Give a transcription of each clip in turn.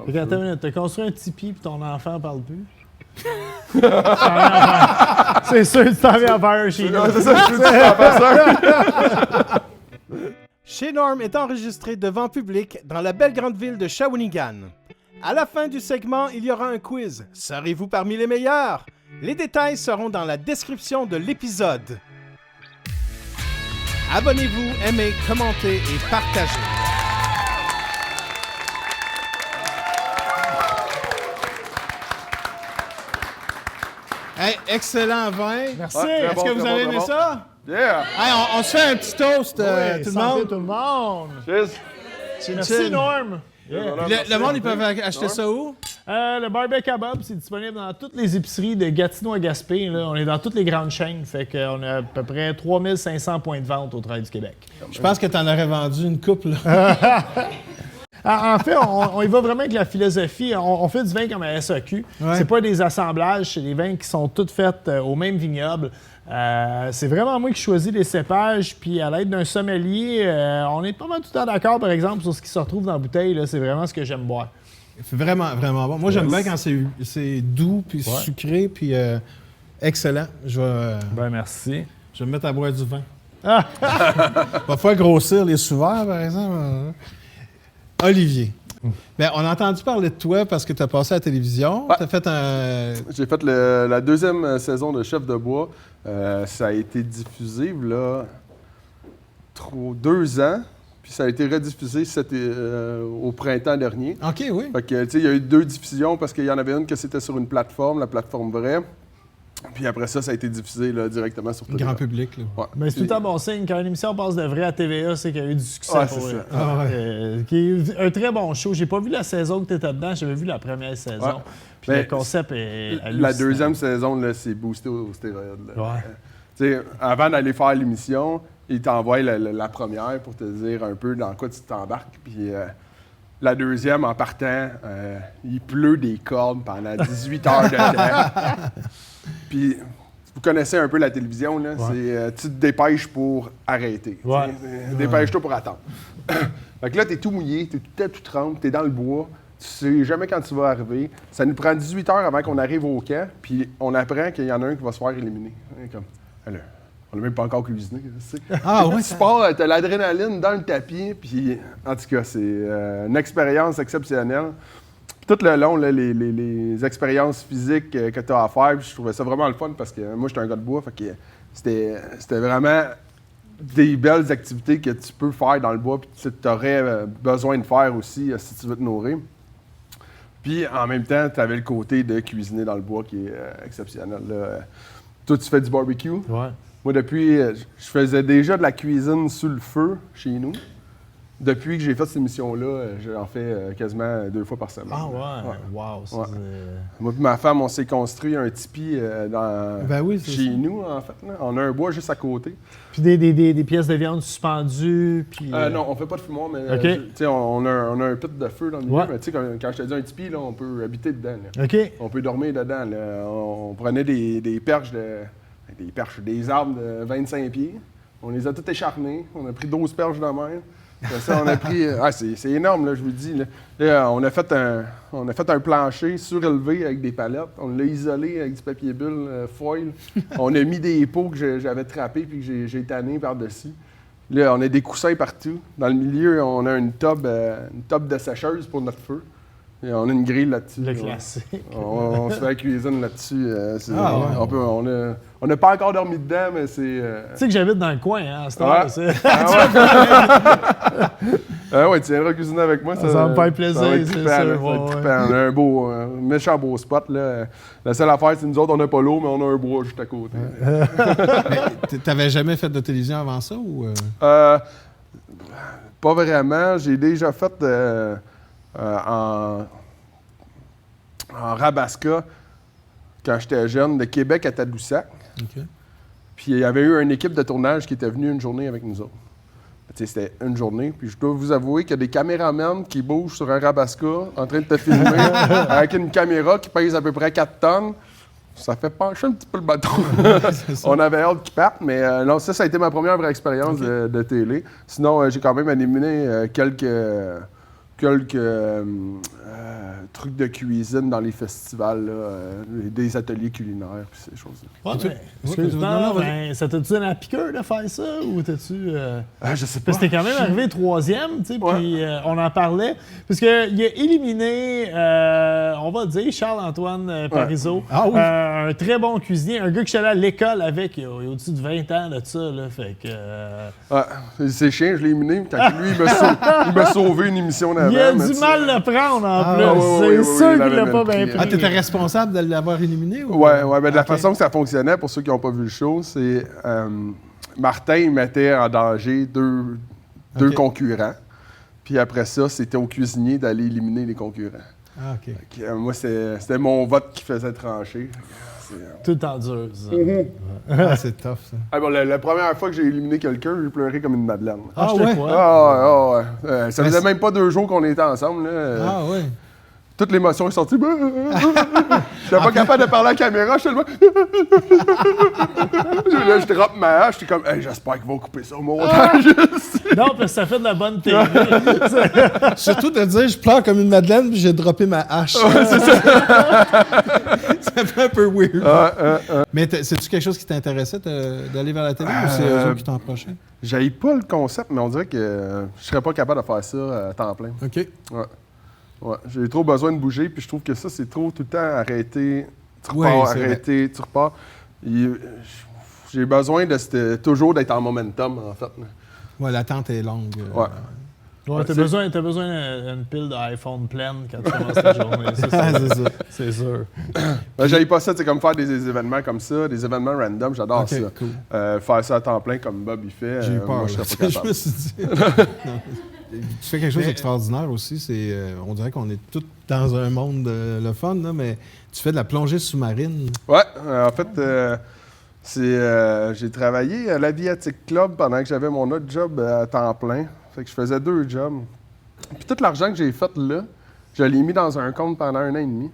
Fait attends une minute, t'as construit un tipi puis ton enfant parle plus? C'est sûr que tu t'en viens à faire chez nous. C'est ça, je peux dire, ça. Chez Norm est enregistré devant public dans la belle grande ville de Shawinigan. À la fin du segment, il y aura un quiz. Serez-vous parmi les meilleurs? Les détails seront dans la description de l'épisode. Abonnez-vous, aimez, commentez et partagez. Hey, excellent vin. Merci. Ouais, Est-ce que vous avez aimé ça? Yeah! Hey, on se fait un petit toast, Oui, tout le santé monde. tout le monde. Cheers! Merci, Norm. Le monde, ils peuvent acheter ça où? Le barbecue kebab, c'est disponible dans toutes les épiceries de Gatineau à Gaspé. Là. On est dans toutes les grandes chaînes. Fait qu'on a à peu près 3500 points de vente au Travail du Québec. Je pense que tu en aurais vendu une couple. Là. En fait, on y va vraiment avec la philosophie. On fait du vin comme à SAQ. Ouais. C'est pas des assemblages, c'est des vins qui sont toutes faits au même vignoble. C'est vraiment moi qui choisis les cépages, puis à l'aide d'un sommelier, on est pas mal tout le temps d'accord, par exemple, sur ce qui se retrouve dans la bouteille. Là. C'est vraiment ce que j'aime boire. C'est vraiment, vraiment bon. Moi, j'aime bien quand c'est doux, puis sucré, puis excellent. Je vais Merci. me mettre à boire du vin. Va falloir grossir les sous-verts, par exemple. Olivier. Ben, on a entendu parler de toi parce que tu as passé à la télévision. Ouais. Tu as fait un... J'ai fait la deuxième saison de Chef de bois. Ça a été diffusé, là, 2 ans. Puis ça a été rediffusé au printemps dernier. OK, oui. Fait que, tu sais, il y a eu 2 diffusions parce qu'il y en avait une que c'était sur une plateforme, la plateforme vraie. Puis après ça a été diffusé là, directement sur Grand public, là. Ouais. Mais c'est tout un bon signe. Quand une émission passe de vrai à TVA, c'est qu'il y a eu du succès Ouais, pour c'est eux. ça. Ah, ouais. Qui est un très bon show. J'ai pas vu la saison que tu étais dedans, j'avais vu la première saison. Ouais. Puis Mais le concept est La hallucinant. deuxième saison, là, c'est boosté aux stéroïdes. Là. Ouais. Tu sais, avant d'aller faire l'émission, ils t'envoient la première pour te dire un peu dans quoi tu t'embarques. Puis la deuxième, en partant, il pleut des cordes pendant 18 heures de temps. Puis vous connaissez un peu la télévision, là, c'est tu te dépêches pour arrêter. Ouais. Dépêche-toi pour attendre. Fait que là, t'es tout mouillé, tout trempe, t'es dans le bois. Tu sais jamais quand tu vas arriver. Ça nous prend 18 heures avant qu'on arrive au camp, puis on apprend qu'il y en a un qui va se faire éliminer. Comme, alors, on n'a même pas encore cuisiné. Tu sais. Ah, ouais. Tu pars, t'as l'adrénaline dans le tapis, puis en tout cas, c'est une expérience exceptionnelle. Puis tout le long, là, les expériences physiques que tu as à faire, puis je trouvais ça vraiment le fun parce que moi, j'étais un gars de bois, fait que c'était vraiment des belles activités que tu peux faire dans le bois, puis tu aurais besoin de faire aussi si tu veux te nourrir. Puis en même temps, tu avais le côté de cuisiner dans le bois qui est exceptionnel. Là. Toi, tu fais du barbecue. Ouais. Moi, depuis, je faisais déjà de la cuisine sur le feu chez nous. Depuis que j'ai fait cette émission-là, j'en fais quasiment 2 fois par semaine. Ah ouais? Ouais. Wow. Ça, Ouais. Moi et ma femme, on s'est construit un tipi Ben oui, c'est chez ça. nous, en fait. Là. On a un bois juste à côté. Puis des pièces de viande suspendues, puis... Non, on fait pas de fumoir, mais OK. tu sais, on a un pit de feu dans le milieu. Ouais. Mais tu sais, quand je te dis un tipi, là, on peut habiter dedans. Là. OK. On peut dormir dedans. Là. On prenait des perches des arbres de 25 pieds. On les a toutes écharnées. On a pris 12 perches de mer. Après ça, on a pris... c'est énorme, là, je vous le dis. Là. Là, on a fait un plancher surélevé avec des palettes. On l'a isolé avec du papier bulle foil. On a mis des pots que j'avais trappés puis que j'ai tanné par-dessus. Là, on a des coussins partout. Dans le milieu, on a une tube de sécheuse pour notre feu. Et on a une grille là-dessus. Le Ouais. classique. On se fait la cuisine là-dessus. Ouais. On n'a pas encore dormi dedans, mais c'est... Tu sais que j'habite dans le coin, hein, à cette Ouais. heure, c'est... Ouais, tu viendras cuisiner avec moi. Ça va me faire plaisir, ça va être c'est trippant, sûr, là, ça va être ouais, trippant. On a un beau, méchant beau spot. Là. La seule affaire, c'est que nous autres, on n'a pas l'eau, mais on a un bois juste à côté. Mais t'avais jamais fait de télévision avant ça ou... Pas vraiment. J'ai déjà fait en Rabasca, quand j'étais jeune, de Québec à Tadoussac. OK. Puis il y avait eu une équipe de tournage qui était venue une journée avec nous autres. Tu sais, c'était une journée. Puis je dois vous avouer qu'il y a des caméramans qui bougent sur un Rabasca en train de te filmer avec une caméra qui pèse à peu près 4 tonnes. Ça fait pencher un petit peu le bateau. On avait hâte qu'ils partent, mais non, ça a été ma première vraie expérience de télé. Sinon, j'ai quand même animé quelques trucs de cuisine dans les festivals, là, des ateliers culinaires, puis ces choses-là. Ouais, ça t'a-tu donné la piqûre de faire ça, ou t'as-tu... Je sais pas. Parce que t'es quand même arrivé troisième, tu sais, puis on en parlait. Parce qu'il a éliminé, on va dire, Charles-Antoine Parizeau. Ah oui. Un très bon cuisinier, un gars que je suis allé à l'école avec il y a au-dessus de 20 ans de ça, là, fait que... C'est chiant, je l'ai éliminé, quand lui, il m'a sauvé une émission d'avant. Il a du mal le prendre, en plus. C'est sûr qu'il l'a pas bien pris. Ah, t'étais responsable de l'avoir éliminé? Ou... Ouais, mais de la façon que ça fonctionnait, pour ceux qui n'ont pas vu le show, c'est... Martin, il mettait en danger deux concurrents. Puis après ça, c'était au cuisinier d'aller éliminer les concurrents. Ah, OK. Donc, moi, c'était mon vote qui faisait trancher. Tout le temps dur, ça. Ah, c'est tough, ça. Ah, bon, la première fois que j'ai éliminé quelqu'un, j'ai pleuré comme une madeleine. Ah, je te ouais? crois. Ouais. Ça faisait même pas 2 jours qu'on était ensemble. Là. Ah, ouais. Toute l'émotion est sortie. Je n'étais pas capable de parler à la caméra, je suis tellement... Là, je droppe ma hache, j'étais comme, hey, j'espère qu'ils vont couper ça au montage. Non, parce que ça fait de la bonne télé. Surtout de dire, je pleure comme une madeleine, puis j'ai droppé ma hache. C'est ça. Ça fait un peu weird. Mais c'est-tu quelque chose qui t'intéressait d'aller vers la télé, ou c'est eux autres qui t'en approchaient? J'aille pas le concept, mais on dirait que je serais pas capable de faire ça à temps plein. OK. Ouais, j'ai trop besoin de bouger, puis je trouve que ça, c'est trop tout le temps arrêter, tu Ouais, repars, c'est arrêter, tu repars. J'ai besoin toujours d'être en momentum, en fait. Ouais, l'attente est longue. Ouais, t'as besoin d'une pile d'iPhone pleine quand tu commences ta journée. C'est ça. C'est sûr. J'aille pas ça, c'est comme faire des événements comme ça, des événements random, j'adore OK, ça. cool. Faire ça à temps plein comme Bob il fait, J'ai eu peur. moi je serais pas Je capable. me suis dit... Non. Tu fais quelque chose d'extraordinaire aussi, on dirait qu'on est tous dans un monde le fun, là, mais tu fais de la plongée sous-marine. Ouais, en fait, j'ai travaillé à l'Aviatic Club pendant que j'avais mon autre job à temps plein. Fait que je faisais 2 jobs. Puis tout l'argent que j'ai fait là, je l'ai mis dans un compte pendant 1 an et demi.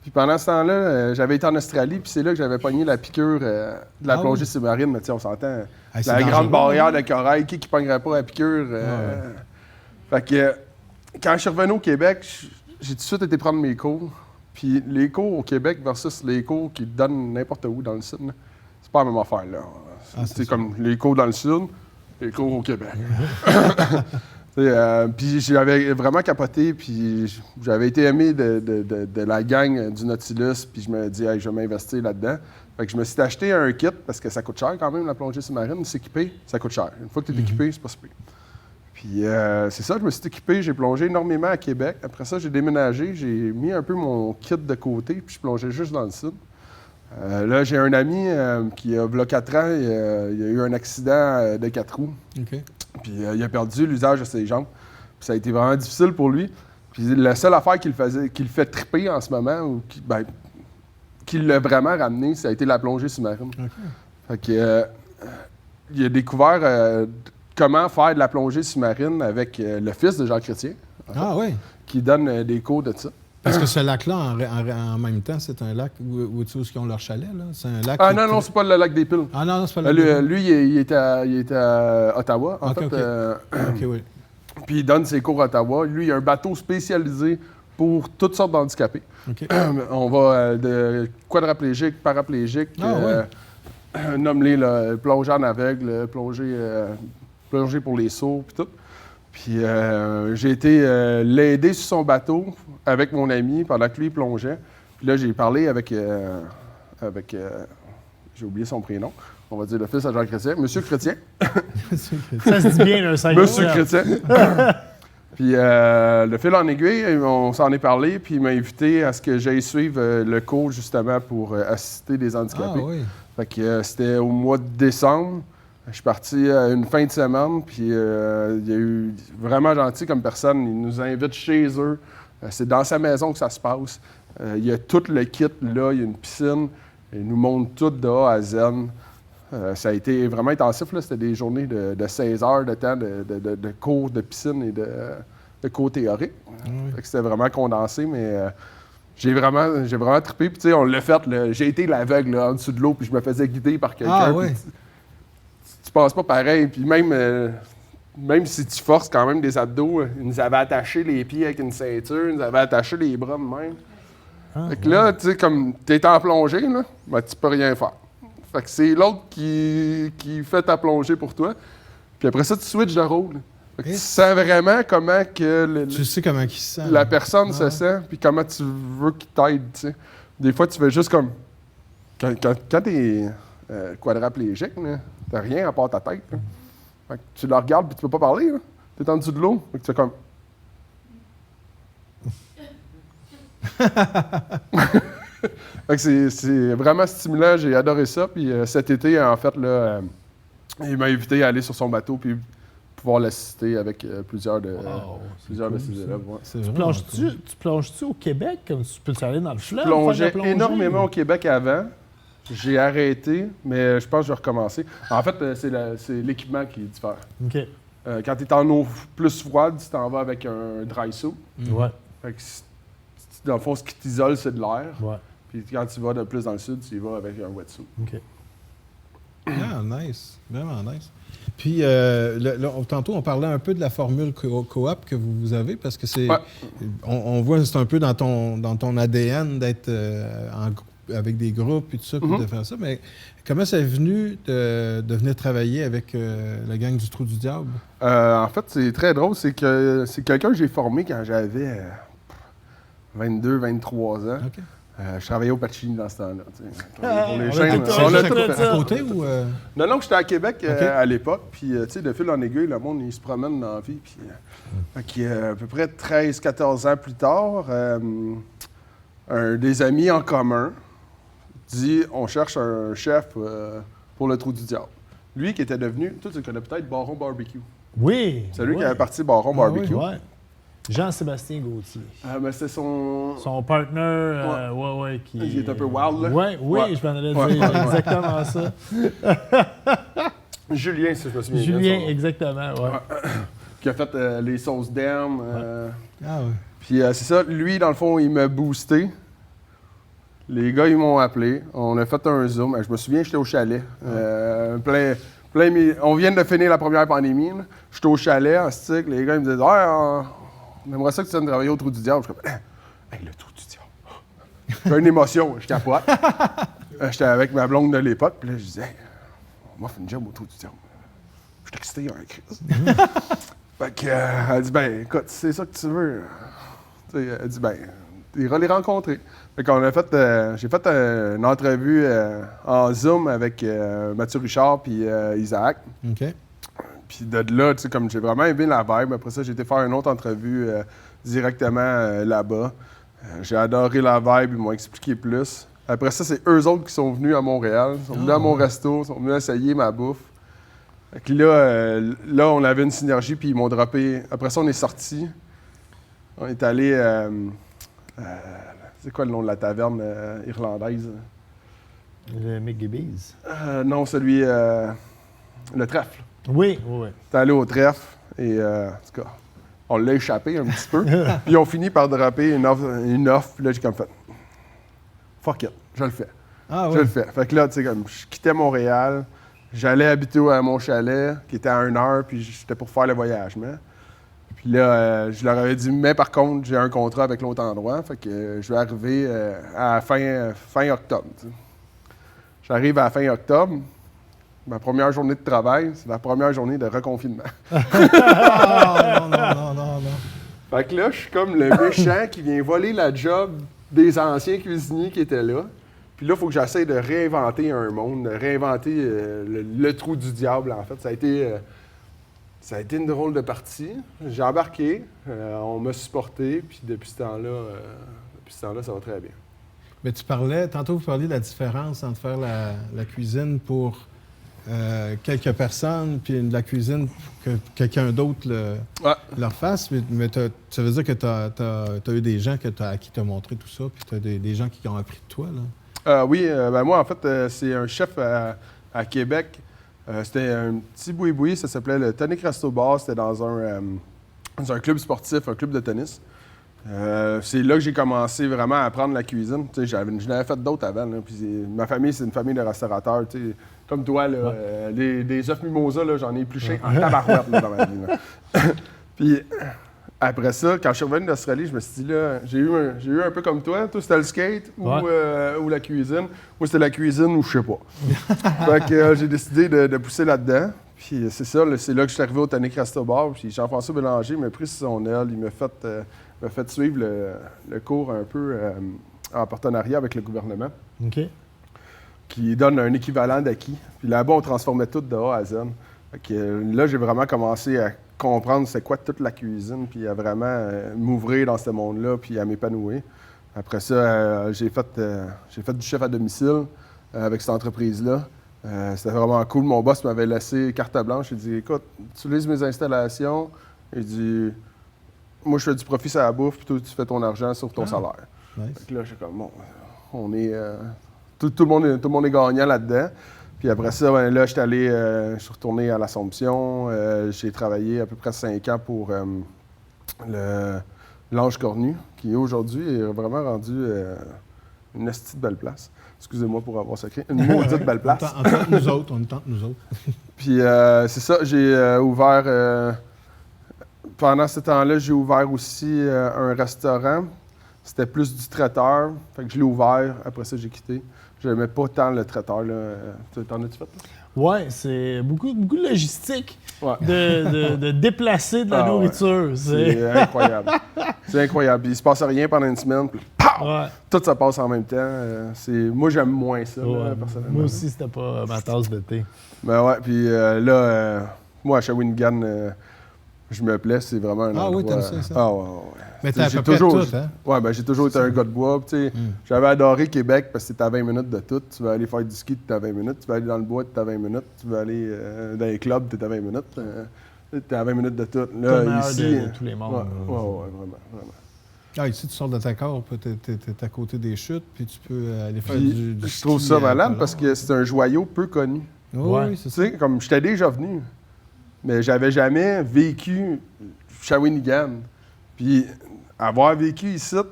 Puis pendant ce temps-là, j'avais été en Australie, puis c'est là que j'avais pogné la piqûre de la plongée sous-marine. Mais tu sais, on s'entend, la grande barrière de corail, qui pognerait pas la piqûre? Fait que quand je suis revenu au Québec, j'ai tout de suite été prendre mes cours. Puis les cours au Québec versus les cours qu'ils donnent n'importe où dans le Sud, là, c'est pas la même affaire, là. C'est comme les cours dans le Sud, les cours au Québec. Puis j'avais vraiment capoté, puis j'avais été aimé de la gang du Nautilus, puis je me dis, hey, je vais m'investir là-dedans. Fait que je me suis acheté un kit, parce que ça coûte cher quand même, la plongée sous-marine. S'équiper, ça coûte cher. Une fois que tu es équipé, c'est pas super. Puis c'est ça, je me suis équipé, j'ai plongé énormément à Québec. Après ça, j'ai déménagé, j'ai mis un peu mon kit de côté, puis je plongeais juste dans le sud. Là, j'ai un ami qui, il y a 4 ans, il a eu un accident de 4 roues. OK. Puis il a perdu l'usage de ses jambes. Puis ça a été vraiment difficile pour lui. Puis la seule affaire qui le fait triper en ce moment, ou qui l'a vraiment ramené, ça a été la plongée sous-marine. OK. Fait que, il a découvert comment faire de la plongée sous-marine avec le fils de Jean Chrétien, Ah oui. qui donne des cours de ça. Parce que ce lac-là, en même temps, c'est un lac où ils ont leur chalet, là? C'est un lac... Ah non, c'est pas le lac des Piles. Ah non, c'est pas le lac Lui, il était à Ottawa, en fait. OK, oui. Puis il donne ses cours à Ottawa. Lui, il a un bateau spécialisé pour toutes sortes d'handicapés. OK. On va de quadraplégique, paraplégique, nomme-les plongée en aveugle, plongée pour les sourds, puis tout. Puis j'ai été l'aider sur son bateau avec mon ami pendant que lui plongeait. Puis là, j'ai parlé avec j'ai oublié son prénom. On va dire le fils à Jean Chrétien. Monsieur Chrétien. Ça se dit bien, un 5 Monsieur Chrétien. Puis le fil en aiguille, on s'en est parlé, puis il m'a invité à ce que j'aille suivre le cours justement pour assister des handicapés. Ah oui. Fait que c'était au mois de décembre. Je suis parti une fin de semaine, puis il y a eu vraiment gentil comme personne. Il nous invite chez eux. C'est dans sa maison que ça se passe. Il y a tout le kit là, il y a une piscine. Il nous montre tout de A à Z. Ça a été vraiment intensif, là. C'était des journées de 16 heures de temps de cours de piscine et de cours théoriques. Fait que c'était vraiment condensé, mais j'ai vraiment trippé. Puis tu sais, on l'a fait, là. J'ai été l'aveugle là, en dessous de l'eau, puis je me faisais guider par quelqu'un. Ah ouais. Tu penses pas pareil. Puis même même si tu forces quand même des abdos, ils nous avaient attaché les pieds avec une ceinture, ils nous avaient attaché les bras de même. Fait que là, tu sais, comme t'es en plongée, là, ben, tu peux rien faire. Fait que c'est l'autre qui fait ta plongée pour toi. Puis après ça, tu switches de rôle. Fait que tu sens vraiment comment que Tu sais comment il se sent. la personne se sent, puis comment tu veux qu'il t'aide, tu sais. Des fois, tu fais juste comme... Quand t'es quadraplégique, là, t'as rien à part ta tête. Là. Fait que tu la regardes, puis tu peux pas parler. Là. T'es en dessous de l'eau. Fait que tu fais comme... Fait que c'est vraiment stimulant. J'ai adoré ça. Puis cet été, en fait, là, il m'a invité à aller sur son bateau, puis pouvoir l'assister avec plusieurs de ses élèves. Ouais. Tu plonges-tu au Québec? Comme tu peux aller dans le fleuve? Je plongeais énormément au Québec avant. J'ai arrêté, mais je pense que je vais recommencer. En fait, c'est l'équipement qui diffère. OK. Quand tu es en eau plus froide, tu t'en vas avec un dry suit. Ouais. Fait que dans le fond, ce qui t'isole, c'est de l'air. Ouais. Puis quand tu vas de plus dans le sud, tu y vas avec un wetsuit. OK. Ah, nice. Vraiment nice. Puis, tantôt, on parlait un peu de la formule coop que vous avez, parce que c'est... Ouais. On voit que c'est un peu dans ton ADN d'être avec des groupes et tout ça, puis de faire ça. Mais comment ça est venu de venir travailler avec la gang du Trou du Diable? En fait, c'est très drôle. C'est que c'est quelqu'un que j'ai formé quand j'avais 22, 23 ans. OK. Je travaillais au Pacini dans ce temps-là. Pour les on chaînes, a on a tout tout fait fait. À côté ou... Non, j'étais à Québec OK. à l'époque. Puis, tu sais, de fil en aiguille, le monde, il se promène dans la vie. Puis, fait que, à peu près 13-14 ans plus tard, un des amis en commun dit on cherche un chef pour le Trou du Diable. Lui qui était devenu, toi, tu le connais peut-être, Baron Barbecue. Oui. C'est lui ouais. qui avait parti Baron Barbecue. Ouais. Jean-Sébastien Gauthier. Mais c'était Son partner, qui... Il est un peu wild, là. Oui, Ouais. je m'en allais Ouais. dire exactement ça. Julien, si je me souviens bien. Julien, son nom. exactement, ouais. Qui a fait les sauces d'herbe. Ah oui. Puis c'est ça, lui, dans le fond, il m'a boosté. Les gars, ils m'ont appelé. On a fait un Zoom. Je me souviens, j'étais au chalet. On vient de finir la première pandémie. Là. J'étais au chalet en stick. Les gars, ils me disaient on aimerait ça que tu viennes travailler au Trou du Diable. Je suis comme hey, le Trou du Diable. J'ai une émotion, je capote. J'étais avec ma blonde de l'époque. Puis là, je disais on m'a fait une job au Trou du Diable. Je suis excité, un crise. Fait que, elle dit écoute, c'est ça que tu veux. T'sais, elle dit tu iras les rencontrer. Fait qu'on a fait, j'ai fait une entrevue en Zoom avec Mathieu Richard puis Isaac. OK. Puis de là, tu sais, comme j'ai vraiment aimé la vibe. Après ça, j'ai été faire une autre entrevue directement là-bas. J'ai adoré la vibe, ils m'ont expliqué plus. Après ça, c'est eux autres qui sont venus à Montréal. Ils sont venus à mon resto, ils sont venus essayer ma bouffe. Fait que là, on avait une synergie, puis ils m'ont droppé. Après ça, on est sortis. On est allé... c'est quoi le nom de la taverne irlandaise? Le McGibby's. Non, celui... le trèfle. Oui. T'es allé au trèfle et, en tout cas, on l'a échappé un petit peu. Puis on finit par dropper une offre. Puis là, j'ai comme fait, fuck it, je le fais. Ah Je oui. le fais. Fait que là, tu sais, comme, je quittais Montréal, j'allais habiter à mon chalet, qui était à 1 heure, puis j'étais pour faire le voyagement. Puis là, je leur avais dit, mais par contre, j'ai un contrat avec l'autre endroit, fait que je vais arriver à la fin octobre. Tu sais. J'arrive à la fin octobre. Ma première journée de travail, c'est la première journée de reconfinement. Ah, non. Fait que là, je suis comme le méchant qui vient voler la job des anciens cuisiniers qui étaient là. Puis là, il faut que j'essaie de réinventer un monde, de réinventer le Trou du Diable, en fait. Ça a été une drôle de partie. J'ai embarqué, on m'a supporté, puis depuis ce temps-là, ça va très bien. Mais tantôt vous parliez de la différence entre faire la cuisine pour quelques personnes, puis de la cuisine pour que quelqu'un d'autre leur fasse. Mais ça veut dire que tu as eu des gens à qui tu as montré tout ça, puis tu as des gens qui ont appris de toi, là? Oui, moi, en fait, c'est un chef à Québec. C'était un petit boui-boui, ça s'appelait le Tonic Resto Bar. C'était dans un club sportif, un club de tennis. C'est là que j'ai commencé vraiment à apprendre la cuisine. Je n'avais fait d'autres avant. Là, puis ma famille, c'est une famille de restaurateurs. Comme toi, là, des œufs mimosa, là, j'en ai épluché en tabarouette là, dans ma vie. Là. Puis après ça, quand je suis revenu d'Australie, je me suis dit, là, j'ai eu un peu comme toi. Toi, c'était le skate ou la cuisine. Moi, c'était la cuisine ou je sais pas. Fait que j'ai décidé de pousser là-dedans. Puis c'est ça, c'est là que je suis arrivé au Tonic Resto Bar. Puis Jean-François Bélanger m'a pris sur son aile. Il m'a fait suivre le cours un peu en partenariat avec le gouvernement. OK. Qui donne un équivalent d'acquis. Puis là-bas, on transformait tout de A à Z. Fait que, là, j'ai vraiment commencé à comprendre c'est quoi toute la cuisine, puis à vraiment m'ouvrir dans ce monde-là, puis à m'épanouir. Après ça, j'ai fait du chef à domicile avec cette entreprise-là. C'était vraiment cool. Mon boss m'avait laissé carte blanche. Il dit, écoute, tu utilises mes installations. Il dit, moi, je fais du profit sur la bouffe, puis toi, tu fais ton argent sur ton salaire. Nice. Fait que là, j'ai comme, bon, on est... tout le monde est gagnant là-dedans. Puis après ça, ben, là, je suis retourné à l'Assomption. J'ai travaillé à peu près 5 ans pour l'Ange Cornu, qui aujourd'hui est vraiment rendu une esti de belle place. Excusez-moi pour avoir sacré. Une maudite belle place. On tente nous autres. Puis c'est ça, j'ai ouvert... pendant ce temps-là, j'ai ouvert aussi un restaurant. C'était plus du traiteur. Fait que je l'ai ouvert. Après ça, j'ai quitté. J'aimais pas tant le traiteur. T'en as-tu fait? Oui, c'est beaucoup de logistique Ouais. de déplacer de la nourriture. Ouais. C'est incroyable. C'est incroyable. Puis il se passe rien pendant une semaine. Puis pow! Ouais. Tout ça passe en même temps. Moi, j'aime moins ça, Ouais. personnellement. Moi aussi, c'était pas ma tasse de thé. Ben ouais. Puis moi, à Shawinigan, je me plais. C'est vraiment un endroit... oui, t'aimes ça? Ah ouais. Mais t'as à J'ai peu près toujours... tout, hein? Ouais, ben j'ai toujours été un gars de bois. J'avais adoré Québec parce que c'était à 20 minutes de tout. Tu veux aller faire du ski, t'es à 20 minutes. Tu veux aller dans le bois, t'es à 20 minutes. Tu veux aller dans les clubs, t'es à 20 minutes. T'es à 20 minutes de tout. Là, Le meilleur ici, de tous les mondes. Ouais, vraiment. Ah, ici, tu sors de ta corps, t'es à côté des chutes, puis tu peux aller faire Puis, du je trouve ski ça à malade Colombe. parce que c'est un joyau peu connu. Oui, Ouais. c'est Tu ça. sais, comme j'étais déjà venu, mais j'avais jamais vécu Shawinigan. Puis avoir vécu ici, tu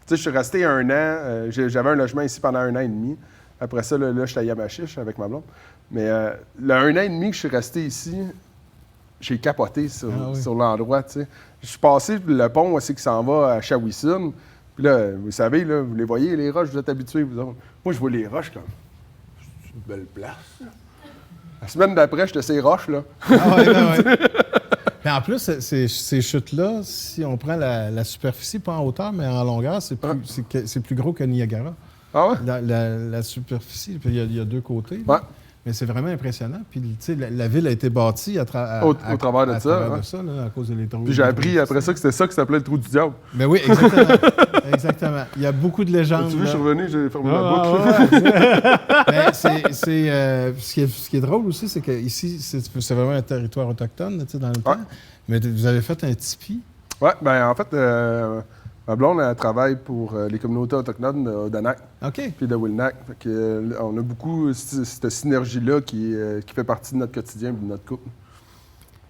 sais, je suis resté 1 an. J'avais un logement ici pendant 1 an et demi. Après ça, là je suis à Yamachiche avec ma blonde. Mais le 1 an et demi que je suis resté ici, j'ai capoté sur l'endroit, tu sais. Je suis passé le pont aussi qui s'en va à Shawinigan. Puis là, vous savez, là, vous les voyez, les roches, vous êtes habitués, vous autres. Moi, je vois les roches comme... C'est une belle place. La semaine d'après, j'étais ces roches, là. Ah ouais. Mais en plus, ces chutes-là, si on prend la superficie, pas en hauteur, mais en longueur, c'est plus gros que Niagara. Ah ouais? La superficie, puis il y a 2 côtés. Ouais. Mais c'est vraiment impressionnant. Puis, tu sais, la ville a été bâtie Au travers de ça, là, à cause de les trous. Puis j'ai appris après ça que c'était ça qui s'appelait le trou du diable. Mais oui, exactement. Exactement. Il y a beaucoup de légendes. Tu vois, je suis là. revenu, j'ai fermé la boucle. Mais ce qui est drôle aussi, c'est que ici, c'est vraiment un territoire autochtone, tu sais, dans le temps. Mais vous avez fait un tipi. Ouais, ben en fait, ma blonde, elle travaille pour les communautés autochtones de Danak OK. puis de Wilnac. Fait que, on a beaucoup cette synergie-là qui fait partie de notre quotidien et de notre couple.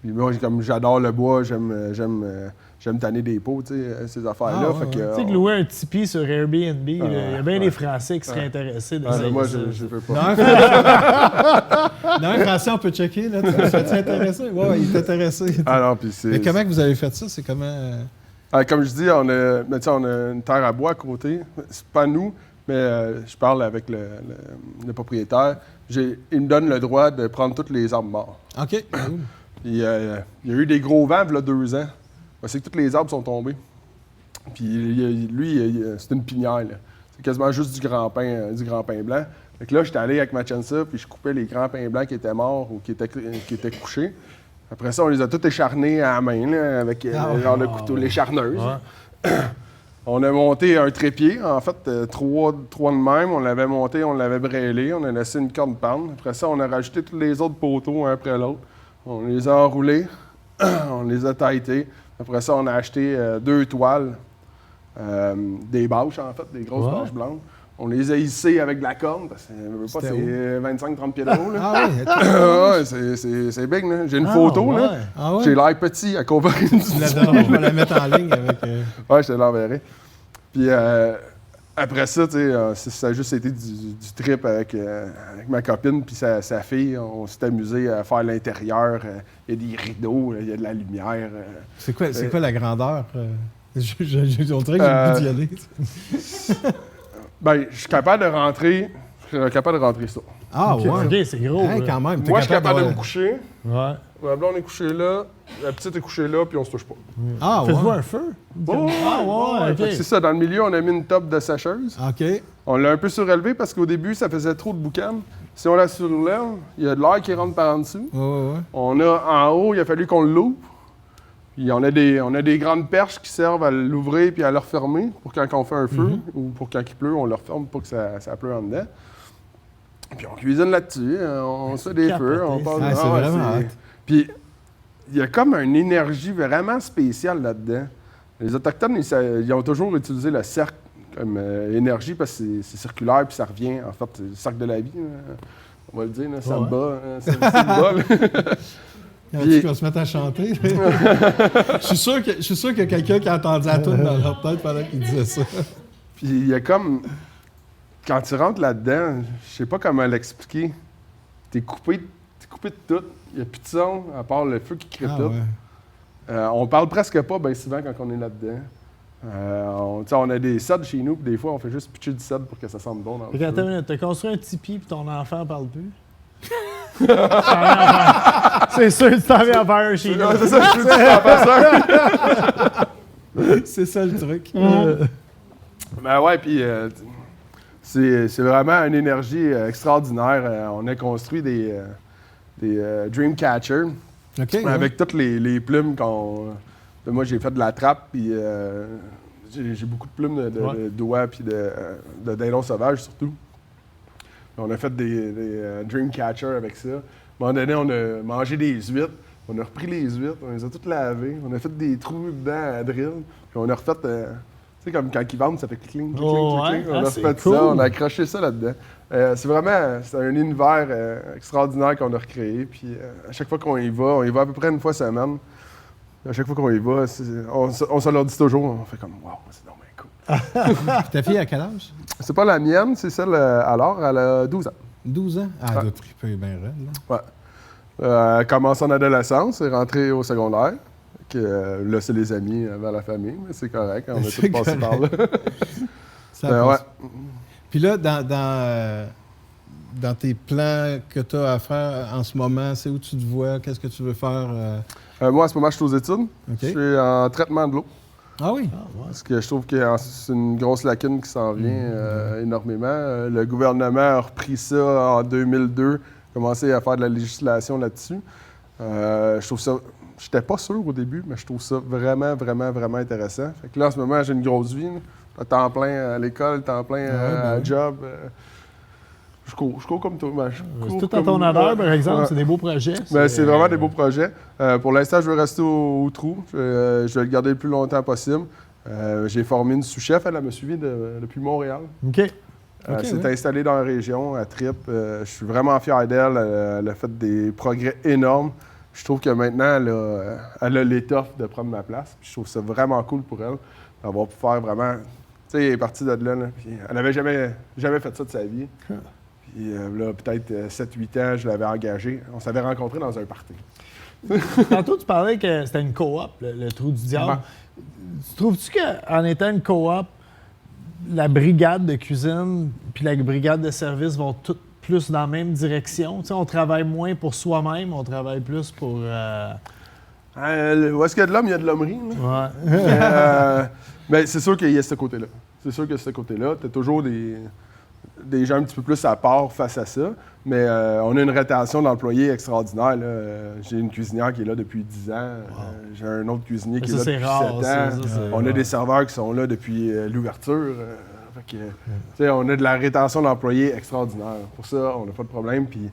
Puis moi, comme j'adore le bois, j'aime tanner des pots, tu sais, ces affaires-là. Ah, ouais, Fait que, Tu sais que louer un Tipeee sur Airbnb, il y a bien des Français qui seraient intéressés d'essayer moi, ça. je veux pas. Dans un français, on peut checker, là. Tu es intéressé? Oui, il est intéressé. Ah non, puis c'est... Mais comment que vous avez fait ça? C'est comment... Comme je dis, on a une terre à bois à côté. C'est pas nous, mais je parle avec le propriétaire. Il me donne le droit de prendre tous les arbres morts. OK. Il y a eu des gros vents, il y a 2 ans. C'est que tous les arbres sont tombés. Puis lui, c'est une pinière, là. C'est quasiment juste du grand pain blanc. Fait que là, j'étais allé avec ma chansa, puis je coupais les grands pains blancs qui étaient morts ou qui étaient couchés. Après ça, on les a tous écharnés à la main, là, avec le couteau, les charneuses. Ouais. On a monté un trépied, en fait, 3 de même. On l'avait monté, on l'avait brêlé, on a laissé une corde pendre. Après ça, on a rajouté tous les autres poteaux un après l'autre. On les a enroulés, on les a tailletés. Après ça, on a acheté 2 toiles, des bâches, en fait, des grosses bâches blanches. On les a hissés avec de la corne, parce que c'est 25-30 pieds de haut. Là. Ah oui, Ouais, c'est big. Là. J'ai une photo. Là. Ah ouais? J'ai l'air petit à comparaison du La dernière, je vais la mettre en ligne avec... Ouais, je te l'enverrai. Puis après ça, tu sais, ça a juste été du trip avec ma copine puis sa fille. On s'est amusé à faire l'intérieur. Il y a des rideaux, il y a de la lumière. C'est quoi la grandeur? On dirait que j'ai le goût d'y aller. Ben, je suis capable de rentrer ça. Ah OK, ouais? OK, c'est gros. Hey, là. quand même. Moi, je suis capable de me coucher. Ouais. Ma blonde est couchée là, la petite est couchée là, puis on se touche pas. Ah Faites-vous ouais? un feu? Oh, Ah ouais, Fait que OK. c'est ça, dans le milieu, on a mis une top de sécheuse. OK. On l'a un peu surélevé parce qu'au début, ça faisait trop de boucan. Si on la surélève, il y a de l'air qui rentre par en dessous. Ouais. On a en haut, il a fallu qu'on l'ouvre. Puis on a des grandes perches qui servent à l'ouvrir puis à le refermer pour quand on fait un feu ou pour quand il pleut, on le referme pour que ça pleut en dedans. Puis on cuisine là-dessus, on se fait des capoté, feux, on passe. Ah, c'est vraiment hot. Puis il y a comme une énergie vraiment spéciale là-dedans. Les Autochtones, ils ont toujours utilisé le cercle comme énergie parce que c'est circulaire puis ça revient. En fait, c'est le cercle de la vie, là. On va le dire, là, ça me bat. Ça me bat, là. Tu vas se mettre à chanter. Je suis sûr qu'il y a quelqu'un qui a entendu la tune dans leur tête pendant qu'il disait ça. Puis il y a comme... Quand tu rentres là-dedans, je sais pas comment l'expliquer. T'es coupé de tout. Il n'y a plus de son, à part le feu qui crépite. Ah ouais. On parle presque pas bien souvent quand on est là-dedans. On a des sods chez nous, puis des fois, on fait juste pitcher du sod pour que ça sente bon dans le Fait feu. qu'attends une minute, t'as construit un tipi puis ton enfant parle plus? C'est sûr que tu t'en viens à faire un chez nous. C'est ça, je veux dire, C'est ça le truc. Ben ouais, puis c'est vraiment une énergie extraordinaire. On a construit des Dreamcatcher OK. avec toutes les plumes qu'on... Moi, j'ai fait de la trappe, puis j'ai beaucoup de plumes de doigts puis de dindons sauvages, surtout. On a fait des Dreamcatcher avec ça. À un moment donné, on a mangé des huîtres. On a repris les huîtres, on les a toutes lavées. On a fait des trous dedans à drill. Puis on a refait... tu sais, comme quand ils vendent, ça fait cling, cling, Oh, cling, cling. ouais. On a Ah, c'est refait cool. ça, on a accroché ça là-dedans. C'est un univers extraordinaire qu'on a recréé. Puis à chaque fois qu'on y va, on y va à peu près une fois semaine. À chaque fois qu'on y va, on se leur dit toujours, on fait comme « Wow, c'est donc bien cool ». Puis ta fille, à quel âge? C'est pas la mienne, c'est celle alors, elle a 12 ans. 12 ans? Ah, elle doit triper bien raide, là. Ouais. Elle commence en adolescence, elle est rentrée au secondaire. Là, c'est les amis vers la famille, mais c'est correct, on a C'est tous passé par là. Ça Ouais. passe. Puis là, dans tes plans que tu as à faire en ce moment, c'est où tu te vois? Qu'est-ce que tu veux faire? Moi, en ce moment, je suis aux études. OK. Je suis en traitement de l'eau. Ah oui? Parce que je trouve que c'est une grosse lacune qui s'en vient énormément. Le gouvernement a repris ça en 2002, commencé à faire de la législation là-dessus. Je trouve ça... J'étais pas sûr au début, mais je trouve ça vraiment, vraiment, vraiment intéressant. Fait que là, en ce moment, j'ai une grosse vie. Là. Temps plein à l'école, temps plein à job. Je cours comme toi. C'est tout à ton honneur, par exemple. C'est des beaux projets. C'est vraiment des beaux projets. Pour l'instant, je veux rester au trou. Je vais le garder le plus longtemps possible. J'ai formé une sous-chef. Elle me suivi depuis Montréal. OK. Elle s'est installée dans la région, à Trip. Je suis vraiment fier d'elle. Elle a fait des progrès énormes. Je trouve que maintenant, elle a l'étoffe de prendre ma place. Puis je trouve ça vraiment cool pour elle d'avoir pu faire vraiment... Tu sais, elle est partie de là. Puis elle n'avait jamais fait ça de sa vie. Puis là, peut-être 7-8 ans, je l'avais engagée. On s'avait rencontrés dans un party. Tantôt, tu parlais que c'était une coop, le Trou du Diable. Trouves-tu qu'en étant une coop, la brigade de cuisine puis la brigade de service vont toutes plus dans la même direction? Tu sais, on travaille moins pour soi-même, on travaille plus pour... Où est-ce qu'il y a de l'homme, il y a de l'hommerie. Ouais. Mais c'est sûr qu'il y a ce côté-là. C'est sûr que ce côté-là, tu as toujours des gens un petit peu plus à part face à ça. Mais on a une rotation d'employés extraordinaire. Là. J'ai une cuisinière qui est là depuis 10 ans. J'ai un autre cuisinier qui est là depuis 7 ans. On a des serveurs qui sont là depuis l'ouverture. Fait que, on a de la rétention d'employés extraordinaire. Pour ça, on n'a pas de problème. Puis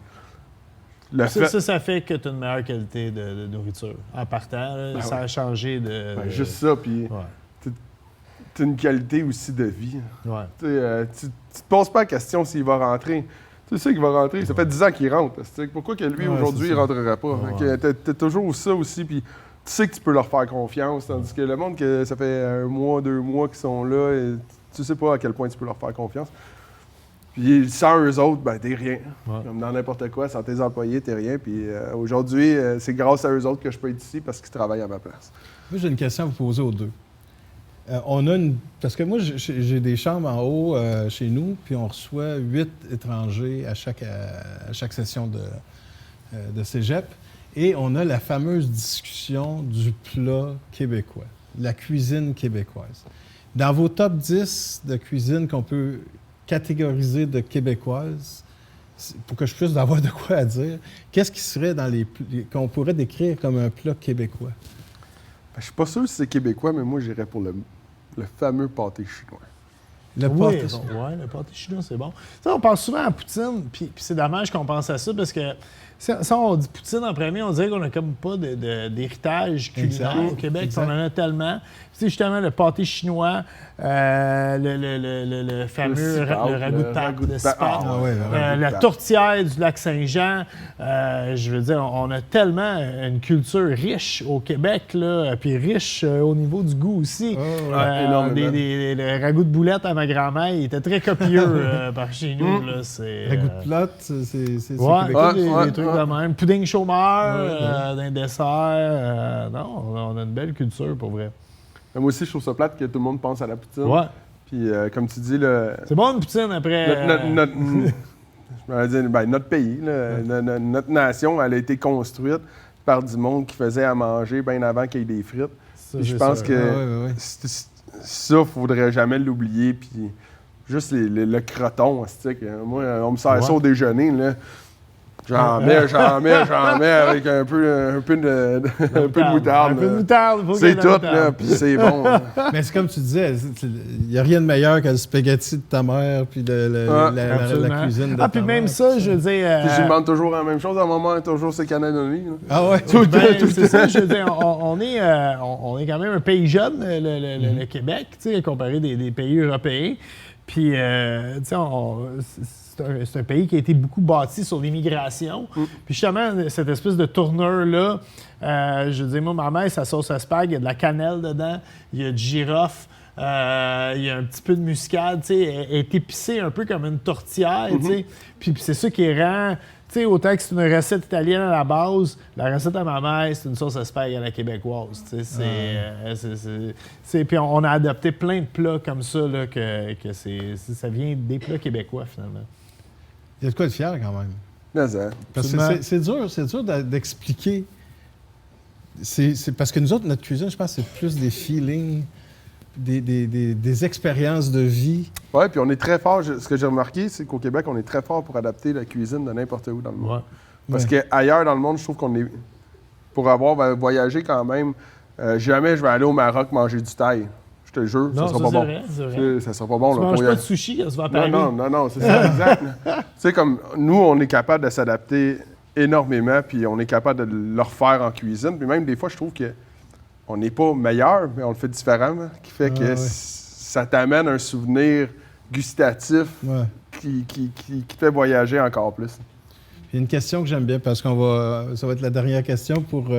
ça fait que tu as une meilleure qualité de nourriture. En partant, là, ça a changé de... juste ça. Puis c'est une qualité aussi de vie. Ouais. Tu te poses pas la question s'il va rentrer. Tu sais qu'il va rentrer. Ça fait 10 ans qu'il rentre. Pourquoi que lui, aujourd'hui, il ne rentrerait pas? Ouais. T'as toujours ça aussi. Puis tu sais que tu peux leur faire confiance. Tandis que le monde, que ça fait 1 mois, 2 mois qu'ils sont là, et tu sais pas à quel point tu peux leur faire confiance. Puis sans eux autres, ben t'es rien. Ouais. Comme dans n'importe quoi, sans tes employés, t'es rien. Puis aujourd'hui, c'est grâce à eux autres que je peux être ici parce qu'ils travaillent à ma place. Moi, j'ai une question à vous poser aux deux. Parce que moi, j'ai des chambres en haut chez nous, puis on reçoit 8 étrangers à chaque session de cégep. Et on a la fameuse discussion du plat québécois, la cuisine québécoise. Dans vos top 10 de cuisine qu'on peut catégoriser de québécoise, pour que je puisse avoir de quoi à dire, qu'est-ce qui serait qu'on pourrait décrire comme un plat québécois? Je suis pas sûr si c'est québécois, mais moi, j'irais pour le fameux pâté chinois. Le pâté chinois, c'est bon. Ça, on pense souvent à poutine, puis c'est dommage qu'on pense à ça, parce que si on dit poutine en premier, on dirait qu'on n'a comme pas d'héritage culinaire au Québec. Exact. On en a tellement. C'est justement le pâté chinois, le fameux ragoût de pape, le cipat, la tourtière du lac Saint-Jean. Je veux dire, on a tellement une culture riche au Québec, là, puis riche au niveau du goût aussi. Le ragoût de boulette à ma grand-mère, il était très copieux par chez nous. Là, Ragoût de plate, c'est québécois. Des trucs ouais. de même. Pudding chômeur, d'un dessert. Non, on a une belle culture, pour vrai. Moi aussi, je trouve ça plate que tout le monde pense à la poutine. Ouais. Puis, comme tu dis, C'est bon une poutine après. notre pays, là, notre nation, elle a été construite par du monde qui faisait à manger bien avant qu'il y ait des frites. Ça, Je pense que ça, il ne faudrait jamais l'oublier. Puis juste le croton, moi, on me sert ça au déjeuner. Là. J'en mets avec un peu de moutarde. Un peu de moutarde. C'est tout, là, puis c'est bon. Mais c'est comme tu disais, il n'y a rien de meilleur que le spaghetti de ta mère puis la cuisine de ta mère. Puis même ça, je veux dire... Puis je demande toujours la même chose. À un moment, il y a toujours ces canadonnies. Ah ouais? C'est ça, je veux dire, on est quand même un pays jeune, le Québec, comparé des pays européens. Puis, tu sais, c'est un pays qui a été beaucoup bâti sur l'immigration. Puis justement, cette espèce de tourneur-là, je veux dire, moi, ma mère, sa sauce à spag, il y a de la cannelle dedans, il y a du girofle, il y a un petit peu de muscade, tu sais, elle est épicée un peu comme une tourtière, tu sais. Puis c'est ça qui rend... Tu sais, autant que c'est une recette italienne à la base, la recette à ma mère, c'est une sauce à spag à la québécoise. Tu sais, puis on a adopté plein de plats comme ça, là, que ça vient des plats québécois, finalement. Il y a de quoi être fier, quand même. Mais ça. Parce que c'est dur d'expliquer. C'est parce que nous autres, notre cuisine, je pense, c'est plus des feelings, des expériences de vie. Oui, puis on est très fort. Ce que j'ai remarqué, c'est qu'au Québec, on est très fort pour adapter la cuisine de n'importe où dans le monde. Ouais. Parce qu'ailleurs dans le monde, je trouve qu'on est... Pour avoir voyagé quand même, jamais je vais aller au Maroc manger du thaï. Je te le jure, ça sera pas bon. C'est vrai. Ça sera pas bon. Tu manges pas de sushi quand tu vas à Paris. Non, c'est ça, exact. Tu sais, comme nous, on est capable de s'adapter énormément, puis on est capable de le refaire en cuisine. Puis même des fois, je trouve que on n'est pas meilleur, mais on le fait différemment, qui fait que ça t'amène un souvenir gustatif qui te fait voyager encore plus. Il y a une question que j'aime bien, parce ça va être la dernière question pour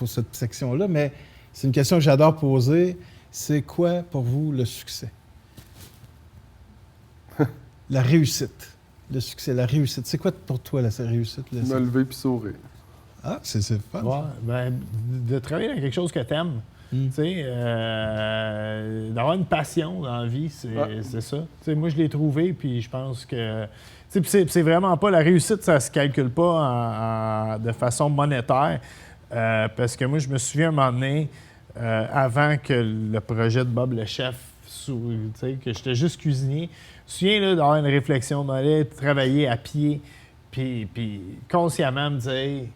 cette section-là, mais c'est une question que j'adore poser. C'est quoi pour vous le succès? La réussite. Le succès, la réussite. C'est quoi pour toi la réussite? Me lever puis sourire. Ah, c'est fun. Ouais, de travailler dans quelque chose que tu aimes. Tu sais, d'avoir une passion dans la vie, c'est ça. Tu sais, moi, je l'ai trouvé, puis je pense que... Tu sais, c'est vraiment pas... La réussite, ça se calcule pas de façon monétaire. Parce que moi, je me souviens un moment donné, avant que le projet de Bob le Chef, tu sais, que j'étais juste cuisinier, je me souviens là, d'avoir une réflexion, d'aller travailler à pied, puis consciemment me dire...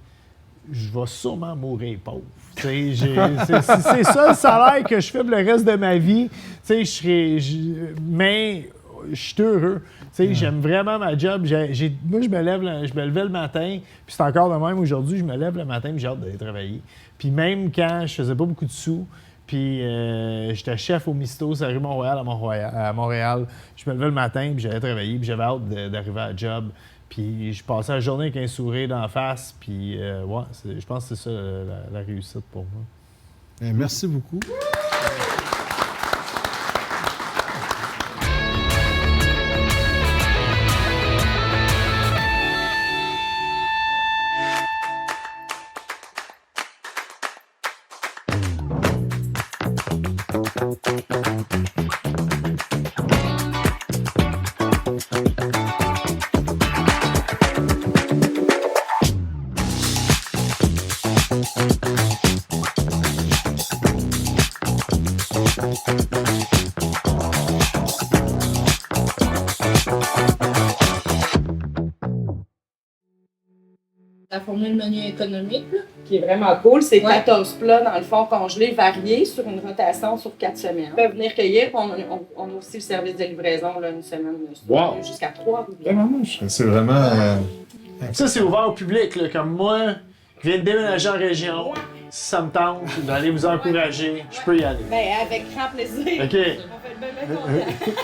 je vais sûrement mourir pauvre. C'est ça le salaire que je fais pour le reste de ma vie. Mais je suis heureux. J'aime vraiment ma job. Moi, je me levais le matin, puis c'est encore de même aujourd'hui, je me lève le matin et j'ai hâte d'aller travailler. Puis même quand je faisais pas beaucoup de sous, Puis j'étais chef au Misto, c'est la rue Mont-Royal à Montréal. Je me levais le matin, puis j'allais travailler, puis j'avais hâte d'arriver à la job. Puis je passais la journée avec un sourire d'en face, puis ouais, je pense que c'est ça la réussite pour moi. Merci beaucoup. La formule menu économique, là. Qui est vraiment cool, c'est Ouais. 14 plats, dans le fond, congelés, variés sur une rotation sur 4 semaines. Ils peuvent venir cueillir, puis on a aussi le service de livraison, là, une semaine, Wow. jusqu'à 3. C'est vraiment... Ça, c'est ouvert au public, là, comme moi, qui viens de déménager en région. Si ça me tente d'aller vous encourager, je peux y aller. Ben, avec grand plaisir. OK. On fait le bien content.